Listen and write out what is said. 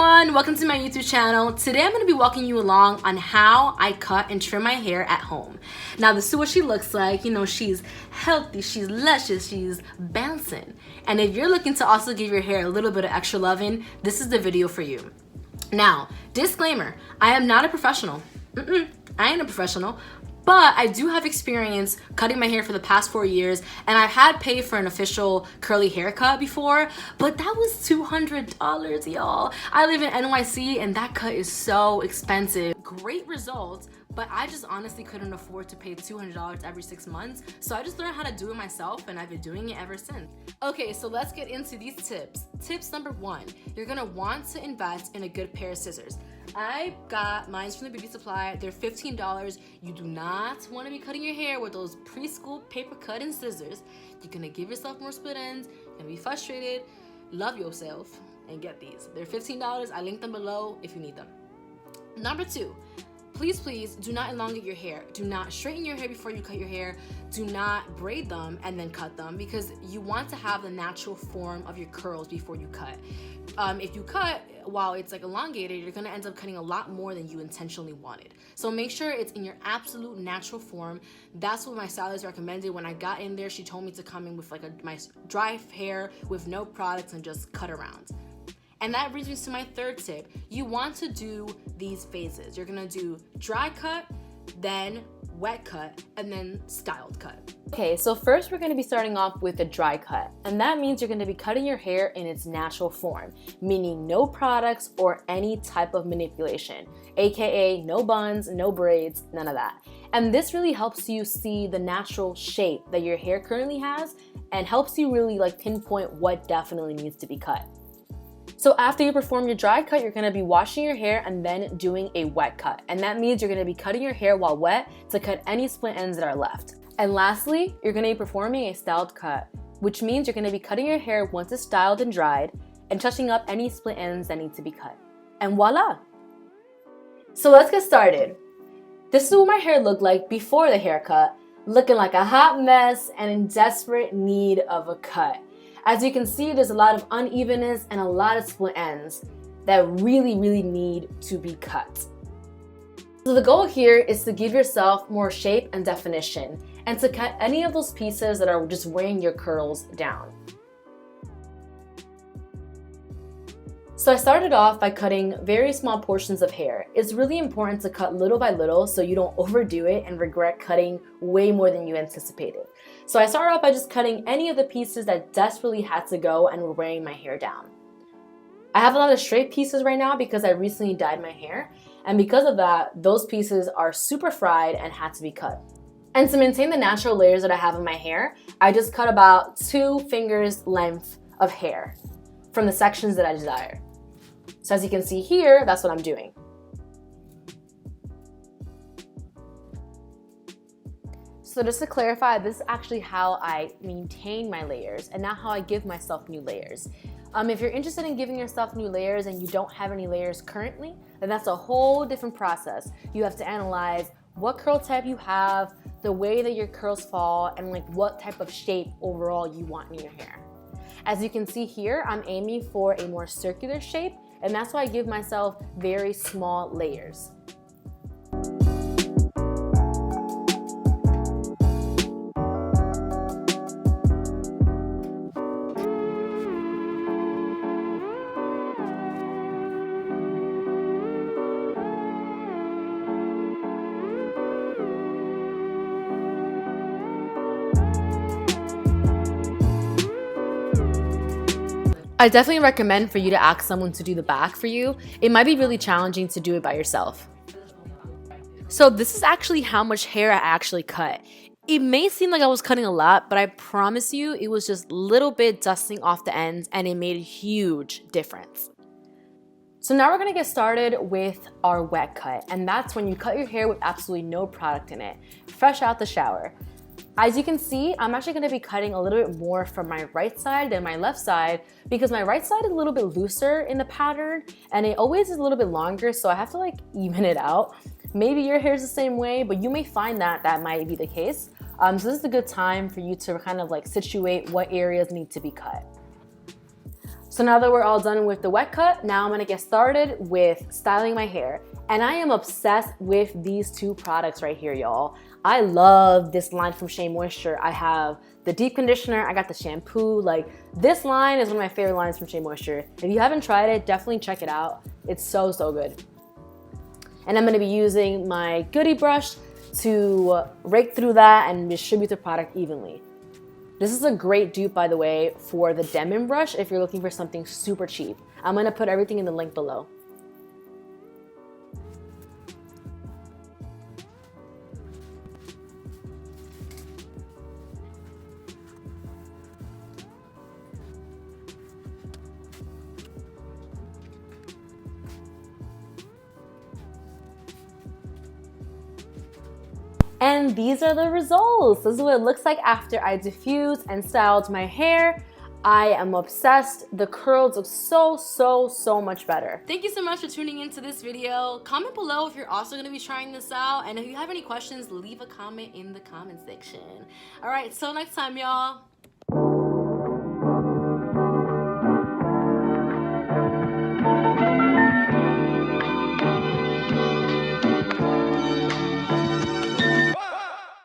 everyone, welcome to my YouTube channel. Today I'm going to be walking you along on how I cut and trim my hair at home. Now this is what she looks like. You know, she's healthy, she's luscious, she's bouncing. And if you're looking to also give your hair a little bit of extra loving, this is the video for you. Now, disclaimer, I am not a professional. I ain't a professional. But I do have experience cutting my hair for the past 4 years, and I've had paid for an official curly haircut before, but that was $200, y'all. I live in NYC and that cut is so expensive. Great results, but I just honestly couldn't afford to pay $200 every 6 months, so I just learned how to do it myself and I've been doing it ever since. Okay, so let's get into these tips. Tips number 1, you're gonna want to invest in a good pair of scissors. I got mine from the beauty supply. They're $15. You do not want to be cutting your hair with those preschool paper cutting scissors. You're gonna give yourself more split ends, you're gonna be frustrated. Love yourself and get these. They're $15. I linked them below if you need them. Number 2, please do not elongate your hair. Do not straighten your hair before you cut your hair. Do not braid them and then cut them, because you want to have the natural form of your curls before you cut. If you cut while it's like elongated, you're gonna end up cutting a lot more than you intentionally wanted. So make sure it's in your absolute natural form. That's what my stylist recommended. When I got in there, she told me to come in with like my dry hair with no products and just cut around. And that brings me to my 3rd tip. You want to do these phases. You're gonna do dry cut, then wet cut, and then styled cut. Okay, so first we're gonna be starting off with a dry cut. And that means you're gonna be cutting your hair in its natural form, meaning no products or any type of manipulation, AKA no buns, no braids, none of that. And this really helps you see the natural shape that your hair currently has and helps you really like pinpoint what definitely needs to be cut. So after you perform your dry cut, you're gonna be washing your hair and then doing a wet cut. And that means you're gonna be cutting your hair while wet to cut any split ends that are left. And lastly, you're gonna be performing a styled cut, which means you're gonna be cutting your hair once it's styled and dried and touching up any split ends that need to be cut. And voila! So let's get started. This is what my hair looked like before the haircut, looking like a hot mess and in desperate need of a cut. As you can see, there's a lot of unevenness and a lot of split ends that really need to be cut. So the goal here is to give yourself more shape and definition and to cut any of those pieces that are just weighing your curls down. So I started off by cutting very small portions of hair. It's really important to cut little by little so you don't overdo it and regret cutting way more than you anticipated. So I started off by just cutting any of the pieces that desperately had to go and were weighing my hair down. I have a lot of straight pieces right now because I recently dyed my hair, and because of that, those pieces are super fried and had to be cut. And to maintain the natural layers that I have in my hair, I just cut about 2 fingers length of hair from the sections that I desire. So as you can see here, that's what I'm doing. So just to clarify, this is actually how I maintain my layers and not how I give myself new layers. If you're interested in giving yourself new layers and you don't have any layers currently, then that's a whole different process. You have to analyze what curl type you have, the way that your curls fall, and like what type of shape overall you want in your hair. As you can see here, I'm aiming for a more circular shape, and that's why I give myself very small layers. I definitely recommend for you to ask someone to do the back for you. It might be really challenging to do it by yourself. So this is actually how much hair I actually cut. It may seem like I was cutting a lot, but I promise you it was just a little bit dusting off the ends and it made a huge difference. So now we're gonna get started with our wet cut, and that's when you cut your hair with absolutely no product in it, fresh out the shower. As you can see, I'm actually gonna be cutting a little bit more from my right side than my left side because my right side is a little bit looser in the pattern and it always is a little bit longer, so I have to like even it out. Maybe your hair is the same way, but you may find that that might be the case. So this is a good time for you to kind of like situate what areas need to be cut. So now that we're all done with the wet cut, now I'm gonna get started with styling my hair. And I am obsessed with these two products right here, y'all. I love this line from Shea Moisture. I have the deep conditioner, I got the shampoo. Like, this line is one of my favorite lines from Shea Moisture. If you haven't tried it, definitely check it out. It's so, so good. And I'm gonna be using my Goody brush to rake through that and distribute the product evenly. This is a great dupe, by the way, for the Demon brush if you're looking for something super cheap. I'm gonna put everything in the link below. And these are the results. This is what it looks like after I diffused and styled my hair. I am obsessed. The curls look so, so, so much better. Thank you so much for tuning into this video. Comment below if you're also gonna be trying this out. And if you have any questions, leave a comment in the comment section. All right, till next time, y'all.